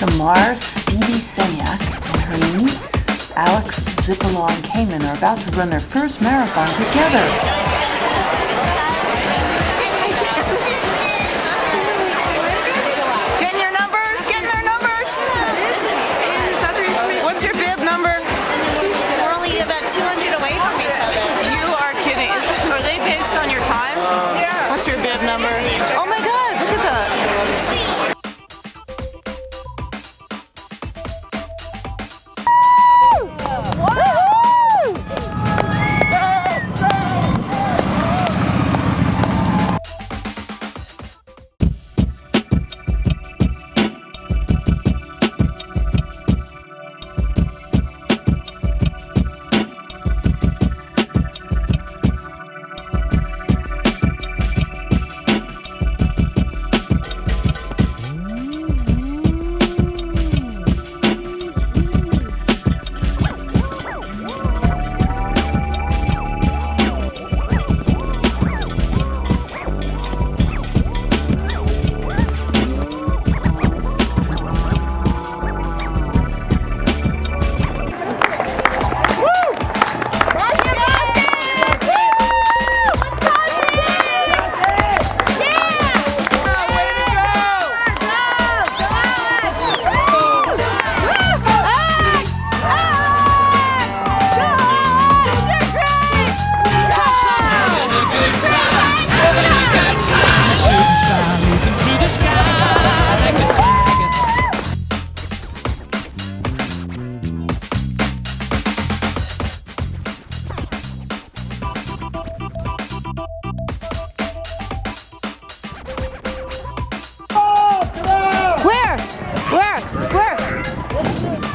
Tamar Speedy Senyak and her niece, Alex Zipalon Kamen, are about to run their first marathon together. Getting your numbers? Getting their numbers? What's your bib number? We're only about 200 away from each other. You are kidding. Are they based on your time? Yeah. What's your bib number? Oh my God, look at that.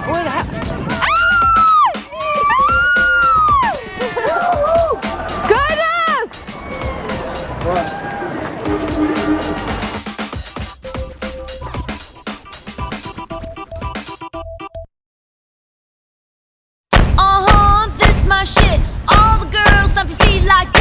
Where the hell? Goodness! This my shit. All the girls stomp your feet like